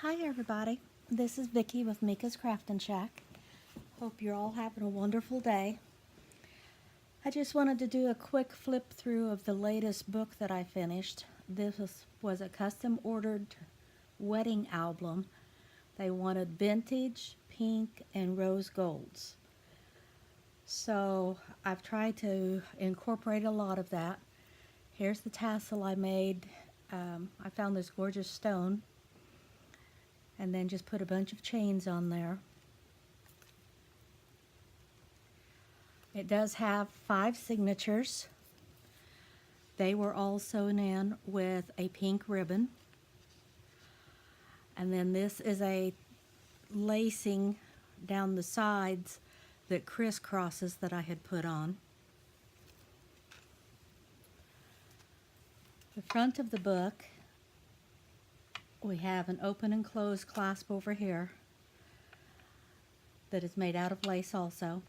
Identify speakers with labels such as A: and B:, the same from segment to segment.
A: Hi everybody, this is Vicki with Mika's Craftin' Shack. Hope you're all having a wonderful day. I just wanted to do a quick flip through of the latest book that I finished. This was a custom ordered wedding album. They wanted vintage, pink, and rose golds. So I've tried to incorporate a lot of that. Here's the tassel I made. I found this gorgeous stone and then just put a bunch of chains on there. It does have 5 signatures. They were all sewn in with a pink ribbon. And then this is a lacing down the sides that crisscrosses that I had put on. The front of the book, we have an open and closed clasp over here that is made out of lace also.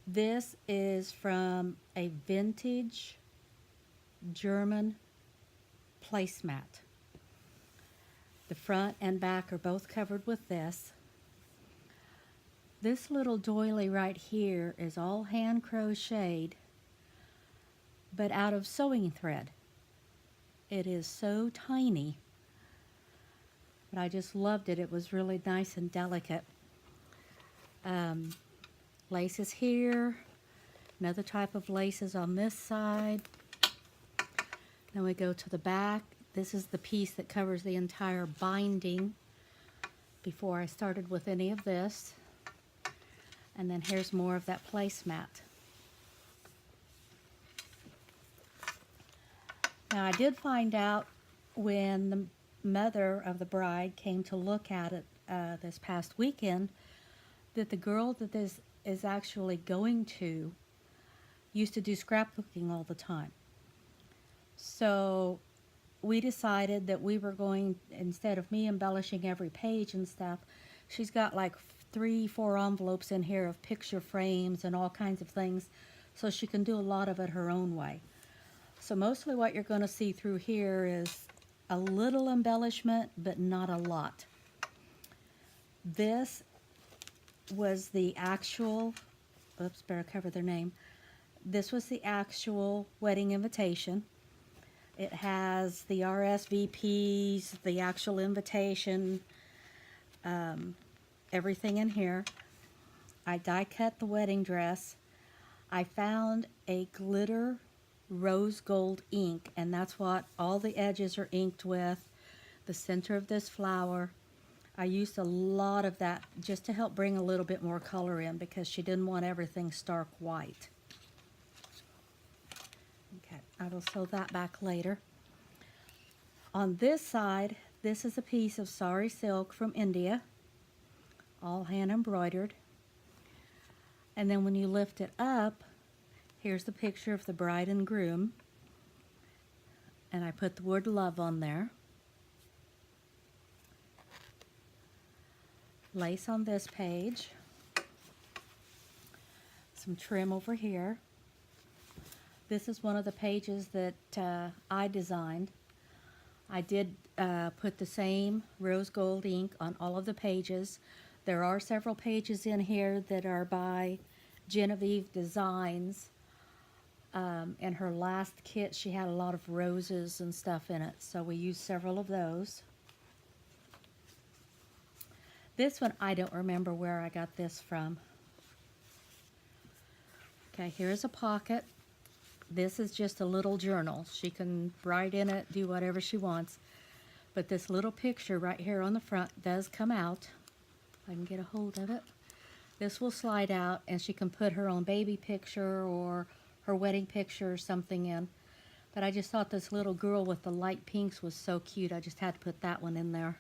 A: This is from a vintage German placemat. The front and back are both covered with this. This little doily right here is all hand crocheted, but out of sewing thread. It is so tiny, but I just loved it. It was really nice and delicate. Laces here, another type of laces on this side. Then we go to the back. This is the piece that covers the entire binding before I started with any of this. And then here's more of that placemat. Now I did find out when the mother of the bride came to look at it this past weekend that the girl that this is actually going to used to do scrapbooking all the time. So we decided that we were going, instead of me embellishing every page and stuff, she's got like 3-4 envelopes in here of picture frames and all kinds of things, so she can do a lot of it her own way. So mostly what you're going to see through here is a little embellishment, but not a lot. This was the actual, oops, better cover their name. This was the actual wedding invitation. It has the RSVPs, the actual invitation, everything in here. I die cut the wedding dress. I found a glitter rose gold ink, and that's what all the edges are inked with. The center of this flower, I used a lot of that just to help bring a little bit more color in because she didn't want everything stark white. Okay, I will sew that back later. On this side, this is a piece of sari silk from India, all hand embroidered. And then when you lift it up, here's the picture of the bride and groom. And I put the word love on there. Lace on this page. Some trim over here. This is one of the pages that I designed. I did put the same rose gold ink on all of the pages. There are several pages in here that are by Genevieve Designs. In her last kit, she had a lot of roses and stuff in it, so we used several of those. This one, I don't remember where I got this from. Okay, here's a pocket. This is just a little journal. She can write in it, do whatever she wants. But this little picture right here on the front does come out. If I can get a hold of it. This will slide out, and she can put her own baby picture or her wedding picture or something in. But I just thought this little girl with the light pinks was so cute. I just had to put that one in there.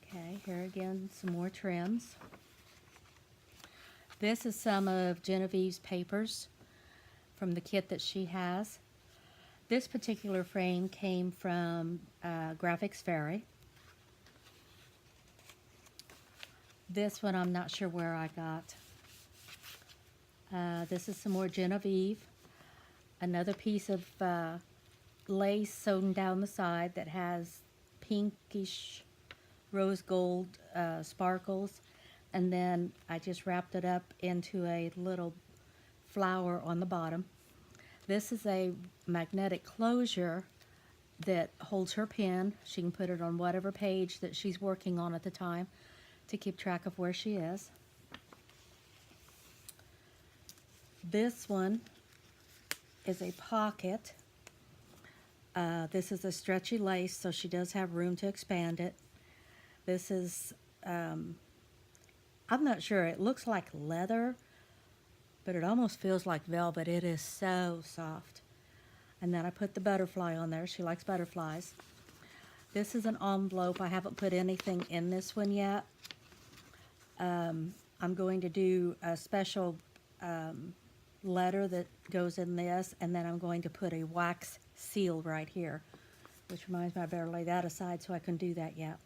A: Okay, here again, some more trims. This is some of Genevieve's papers from the kit that she has. This particular frame came from Graphics Fairy. This one I'm not sure where I got. This is some more Genevieve. Another piece of lace sewn down the side that has pinkish rose gold sparkles, and then I just wrapped it up into a little flower on the bottom. This is a magnetic closure that holds her pen. She can put it on whatever page that she's working on at the time to keep track of where she is. This one is a pocket. This is a stretchy lace, so she does have room to expand it. This is, I'm not sure, it looks like leather, but it almost feels like velvet. It is so soft. And then I put the butterfly on there. She likes butterflies. This is an envelope. I haven't put anything in this one yet. I'm going to do a special letter that goes in this, and then I'm going to put a wax seal right here, which reminds me I better lay that aside so I can do that yet.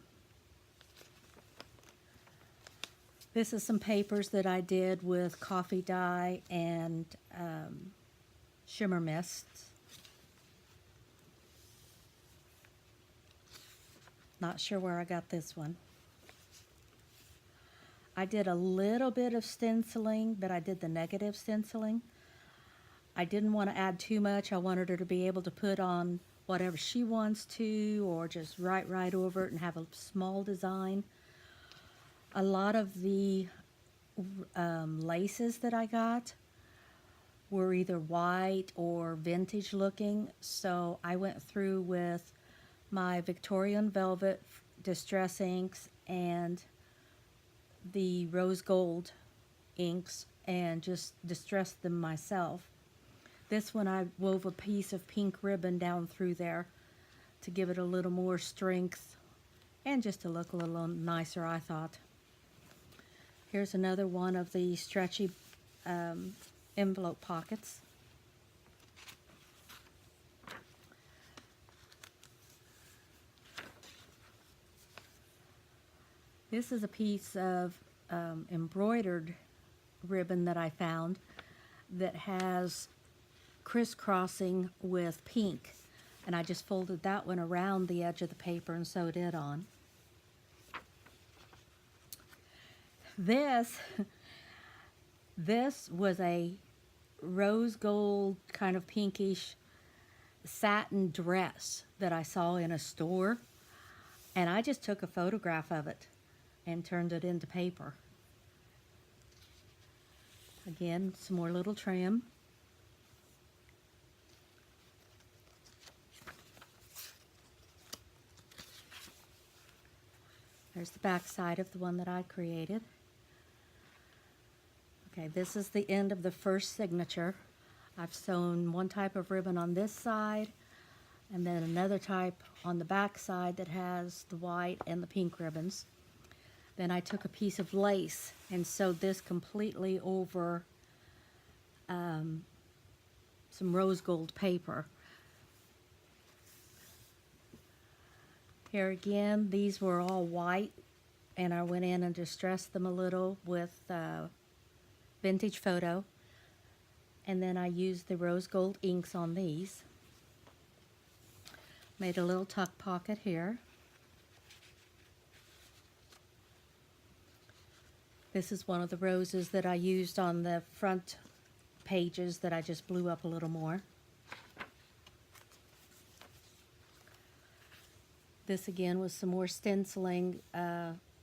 A: This is some papers that I did with coffee dye and shimmer mists. Not sure where I got this one. I did a little bit of stenciling, but I did the negative stenciling. I didn't want to add too much. I wanted her to be able to put on whatever she wants to, or just write right over it and have a small design. A lot of the laces that I got were either white or vintage looking, so I went through with my Victorian velvet distress inks and the rose gold inks and just distressed them myself. This one I wove a piece of pink ribbon down through there to give it a little more strength and just to look a little nicer, I thought. Here's another one of the stretchy envelope pockets. This is a piece of embroidered ribbon that I found that has crisscrossing with pink, and I just folded that one around the edge of the paper and sewed it on. This was a rose gold kind of pinkish satin dress that I saw in a store, and I just took a photograph of it and turned it into paper. Again, some more little trim. There's the back side of the one that I created. Okay, this is the end of the first signature. I've sewn one type of ribbon on this side, and then another type on the back side that has the white and the pink ribbons. Then I took a piece of lace and sewed this completely over some rose gold paper. Here again, these were all white, and I went in and distressed them a little with vintage photo, and then I used the rose gold inks on these. Made a little tuck pocket here. This is one of the roses that I used on the front pages that I just blew up a little more. This again was some more stenciling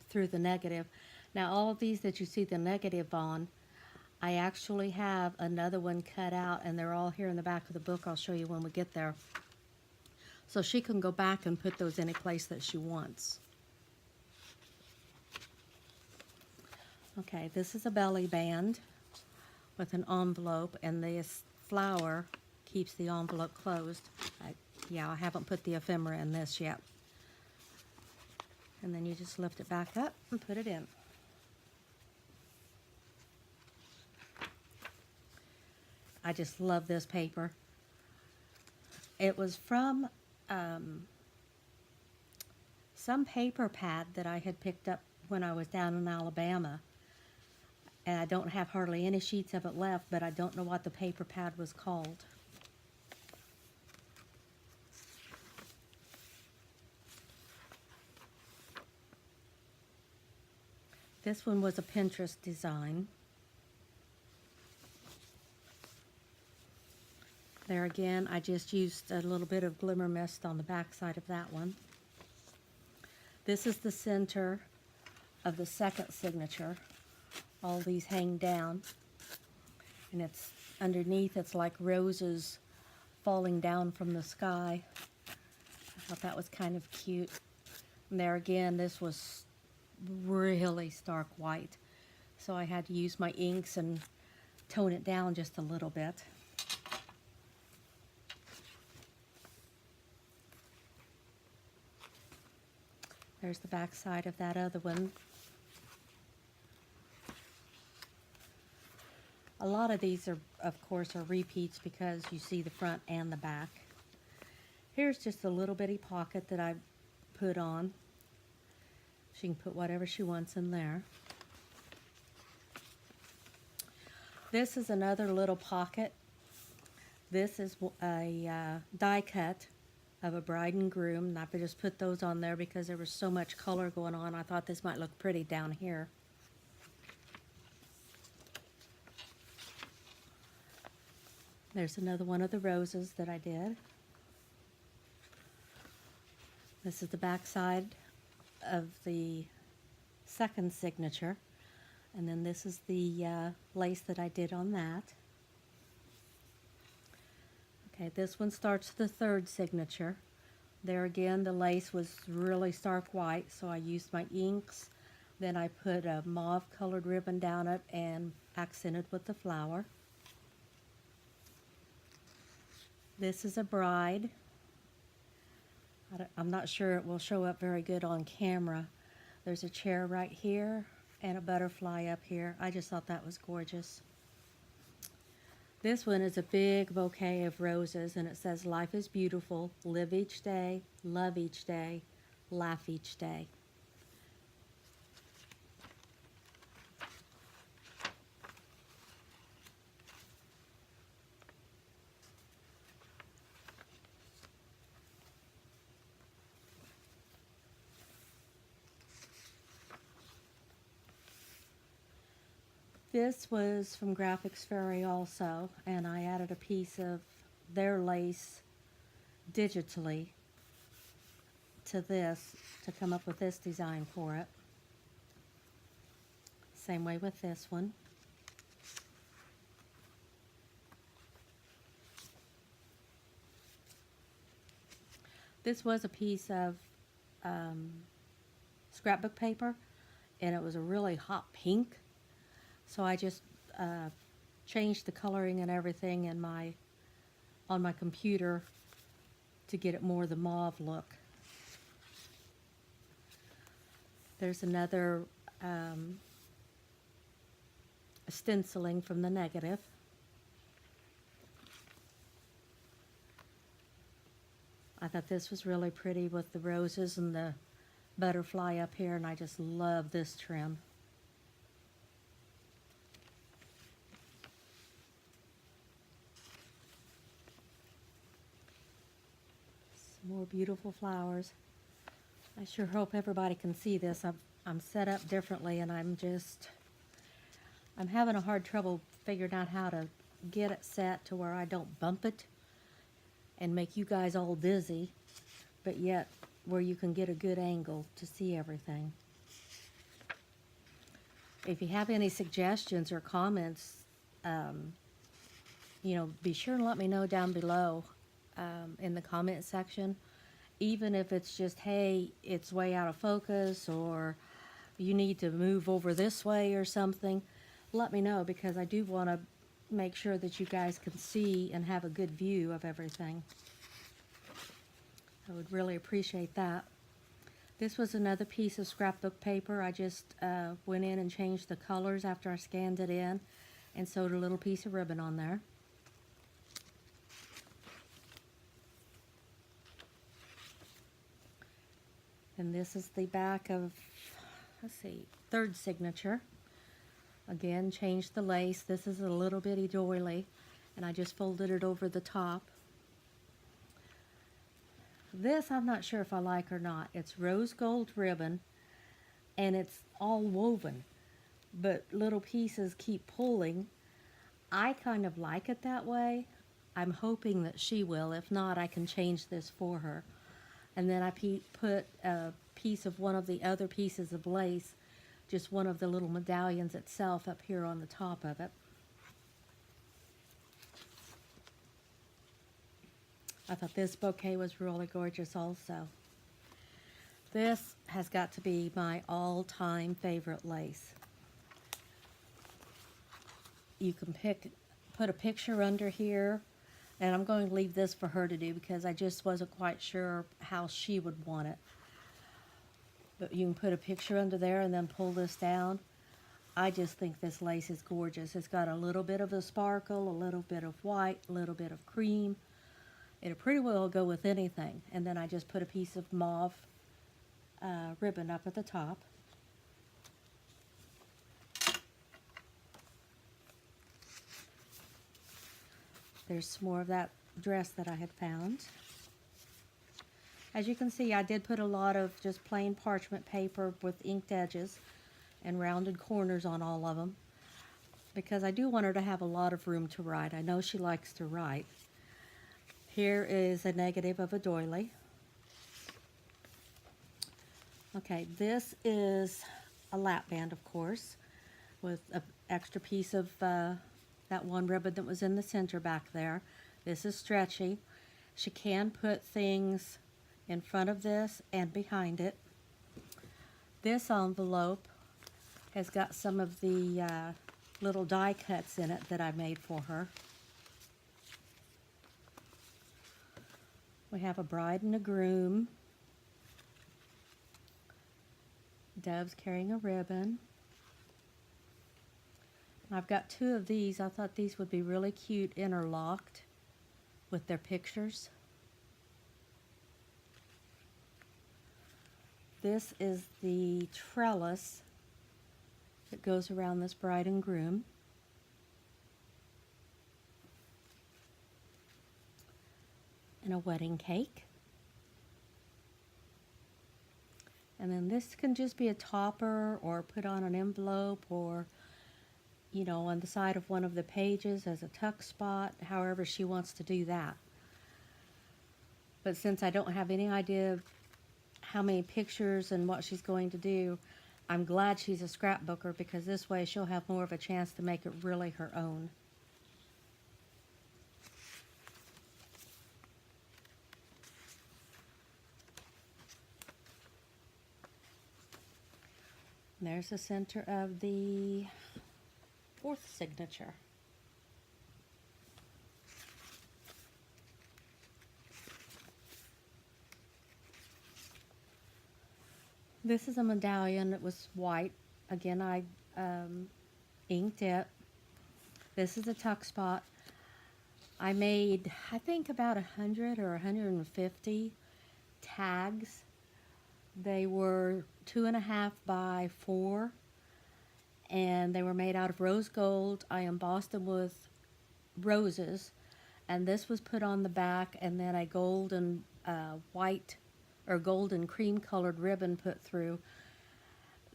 A: through the negative. Now all of these that you see the negative on, I actually have another one cut out, and they're all here in the back of the book. I'll show you when we get there. So she can go back and put those any place that she wants. Okay, this is a belly band with an envelope, and this flower keeps the envelope closed. I haven't put the ephemera in this yet. And then you just lift it back up and put it in. I just love this paper. It was from some paper pad that I had picked up when I was down in Alabama. And I don't have hardly any sheets of it left, but I don't know what the paper pad was called. This one was a Pinterest design. There again, I just used a little bit of glimmer mist on the back side of that one. This is the center of the second signature. All these hang down, and it's underneath, it's like roses falling down from the sky. I thought that was kind of cute. And there again, this was really stark white, so I had to use my inks and tone it down just a little bit. There's the back side of that other one. A lot of these are, of course, are repeats because you see the front and the back. Here's just a little bitty pocket that I put on. She can put whatever she wants in there. This is another little pocket. This is a die cut of a bride and groom, and I just put those on there because there was so much color going on. I thought this might look pretty down here. There's another one of the roses that I did. This is the back side of the second signature, and then this is the lace that I did on that. Okay, this one starts the third signature. There again, the lace was really stark white, so I used my inks. Then I put a mauve colored ribbon down it and accented with the flower. This is a bride. I'm not sure it will show up very good on camera. There's a chair right here and a butterfly up here. I just thought that was gorgeous. This one is a big bouquet of roses, and it says, "Life is beautiful, live each day, love each day, laugh each day." This was from Graphics Fairy also, and I added a piece of their lace digitally to this to come up with this design for it. Same way with this one. This was a piece of scrapbook paper, and it was a really hot pink. So I just changed the coloring and everything on my computer to get it more the mauve look. There's another stenciling from the negative. I thought this was really pretty with the roses and the butterfly up here, and I just love this trim. More beautiful flowers. I sure hope everybody can see this. I'm set up differently, and I'm having a hard trouble figuring out how to get it set to where I don't bump it and make you guys all dizzy, but yet where you can get a good angle to see everything. If you have any suggestions or comments, be sure and let me know down below. In the comment section, even if it's just, hey, it's way out of focus, or you need to move over this way or something, let me know, because I do want to make sure that you guys can see and have a good view of everything. I would really appreciate that. This was another piece of scrapbook paper. I just went in and changed the colors after I scanned it in and sewed a little piece of ribbon on there. And this is the back of, let's see, third signature. Again, changed the lace. This is a little bitty doily, and I just folded it over the top. This I'm not sure if I like or not. It's rose gold ribbon, and it's all woven. but little pieces keep pulling. I kind of like it that way. I'm hoping that she will. If not, I can change this for her. And then I put a piece of one of the other pieces of lace, just one of the little medallions itself, up here on the top of it. I thought this bouquet was really gorgeous also. This has got to be my all-time favorite lace. You can put a picture under here, and I'm going to leave this for her to do because I just wasn't quite sure how she would want it. But you can put a picture under there and then pull this down. I just think this lace is gorgeous. It's got a little bit of a sparkle, a little bit of white, a little bit of cream. It'll pretty well go with anything. And then I just put a piece of mauve ribbon up at the top. There's some more of that dress that I had found. As you can see, I did put a lot of just plain parchment paper with inked edges and rounded corners on all of them because I do want her to have a lot of room to write. I know she likes to write. Here is a negative of a doily. Okay, this is a lap band, of course, with an extra piece of that one ribbon that was in the center back there. This is stretchy. She can put things in front of this and behind it. This envelope has got some of the little die cuts in it that I made for her. We have a bride and a groom. Dove's carrying a ribbon. I've got two of these. I thought these would be really cute interlocked with their pictures. This is the trellis that goes around this bride and groom. And a wedding cake. And then this can just be a topper or put on an envelope or, you know, on the side of one of the pages as a tuck spot, however she wants to do that. But since I don't have any idea of how many pictures and what she's going to do, I'm glad she's a scrapbooker because this way she'll have more of a chance to make it really her own. And there's the center of the fourth signature. This is a medallion that was white. Again, I inked it. This is a tuck spot. I made, I think, about 100 or 150 tags. They were 2.5 by 4, and they were made out of rose gold. I embossed them with roses, and this was put on the back, and then a gold and white or golden cream colored ribbon put through.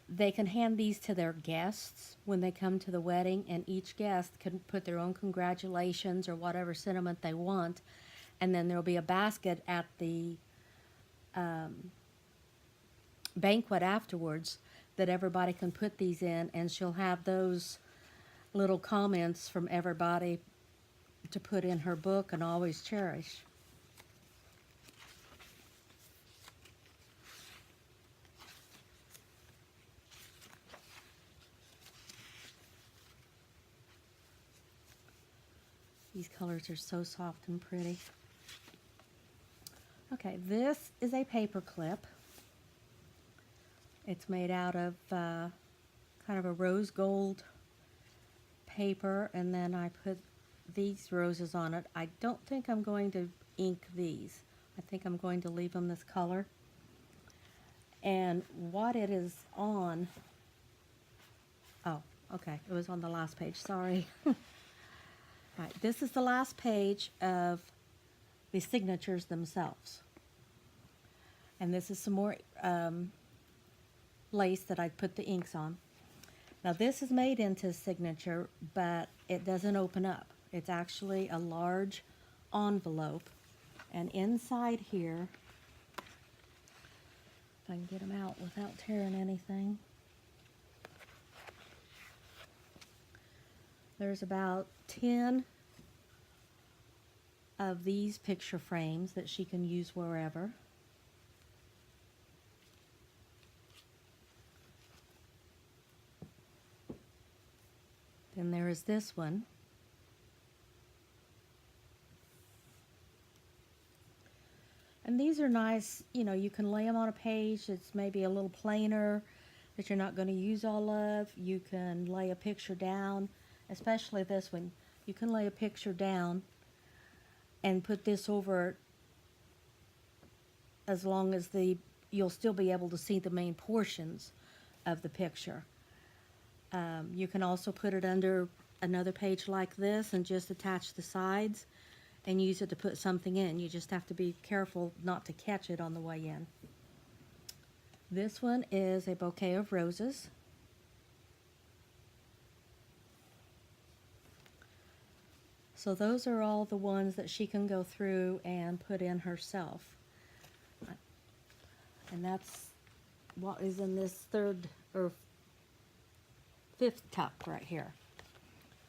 A: They can hand these to their guests when they come to the wedding, and each guest can put their own congratulations or whatever sentiment they want, and then there'll be a basket at the banquet afterwards that everybody can put these in, and she'll have those little comments from everybody to put in her book and always cherish. These colors are so soft and pretty. Okay, this is a paper clip. It's made out of kind of a rose gold paper, and then I put these roses on it. I don't think I'm going to ink these. I think I'm going to leave them this color. And what it is on, oh, okay, it was on the last page, sorry. Right, this is the last page of the signatures themselves. And this is some more lace that I put the inks on. Now this is made into signature, but it doesn't open up. It's actually a large envelope. And inside here, if I can get them out without tearing anything, there's about 10 of these picture frames that she can use wherever. Then there is this one. And these are nice, you know, you can lay them on a page that's maybe a little plainer, that you're not going to use all of. You can lay a picture down, especially this one. You can lay a picture down and put this over it, as long as you'll still be able to see the main portions of the picture. You can also put it under another page like this and just attach the sides and use it to put something in. You just have to be careful not to catch it on the way in. This one is a bouquet of roses. So those are all the ones that she can go through and put in herself. And that's what is in this third or fifth tuck right here.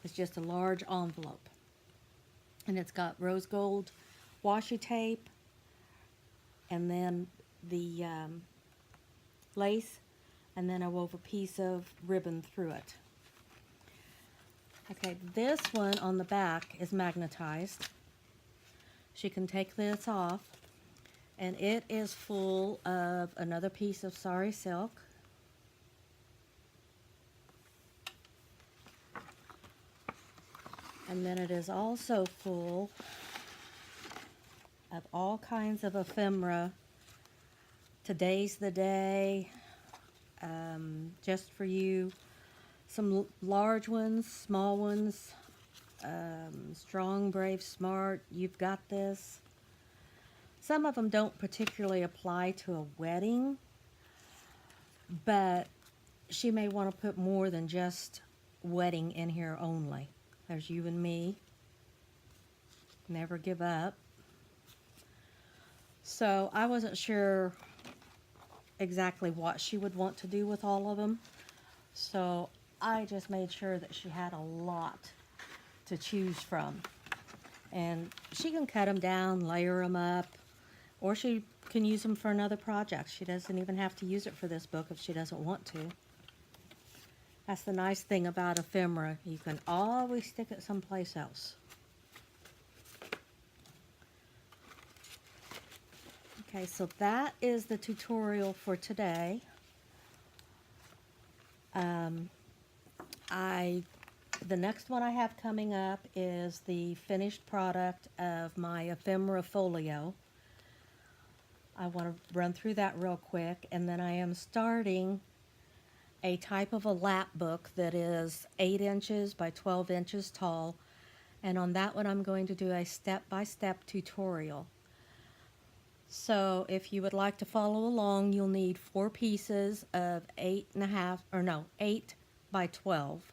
A: It's just a large envelope. And it's got rose gold washi tape and then the lace, and then I wove a piece of ribbon through it. Okay, this one on the back is magnetized. She can take this off, and it is full of another piece of sari silk. And then it is also full of all kinds of ephemera. Today's the day, just for you. Some large ones, small ones, strong, brave, smart, you've got this. Some of them don't particularly apply to a wedding, but she may want to put more than just wedding in here only. There's you and me. Never give up. So I wasn't sure exactly what she would want to do with all of them. So I just made sure that she had a lot to choose from. And she can cut them down, layer them up, or she can use them for another project. She doesn't even have to use it for this book if she doesn't want to. That's the nice thing about ephemera. You can always stick it someplace else. Okay, so that is the tutorial for today. The next one I have coming up is the finished product of my ephemera folio. I want to run through that real quick, and then I am starting a type of a lap book that is 8 inches by 12 inches tall, and on that one I'm going to do a step-by-step tutorial. So if you would like to follow along, you'll need 4 pieces of 8 by 12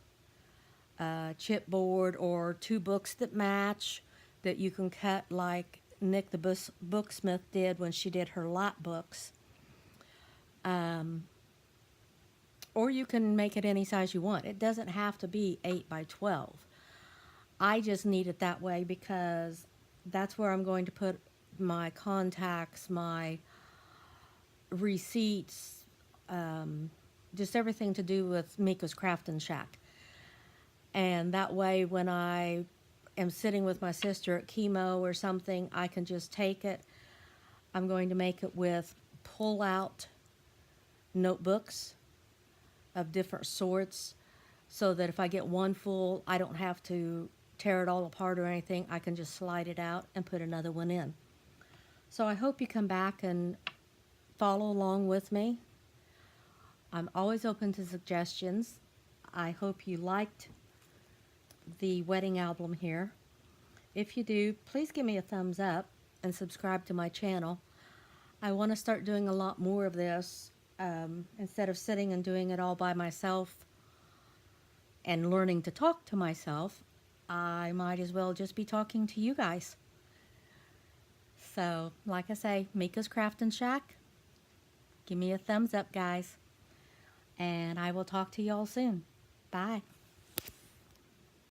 A: chipboard, or 2 books that match, that you can cut like Nick the Booksmith did when she did her lap books. Or you can make it any size you want. It doesn't have to be 8 by 12. I just need it that way because that's where I'm going to put my contacts, my receipts, just everything to do with Mika's Craft and Shack. And that way, when I am sitting with my sister at chemo or something, I can just take it. I'm going to make it with pull-out notebooks of different sorts, so that if I get one full, I don't have to tear it all apart or anything. I can just slide it out and put another one in. So I hope you come back and follow along with me. I'm always open to suggestions. I hope you liked the wedding album here. If you do, please give me a thumbs up and subscribe to my channel. I want to start doing a lot more of this. Instead of sitting and doing it all by myself, and learning to talk to myself, I might as well just be talking to you guys. So, like I say, Mika's Craft and Shack, give me a thumbs up, guys. And I will talk to y'all soon. Bye.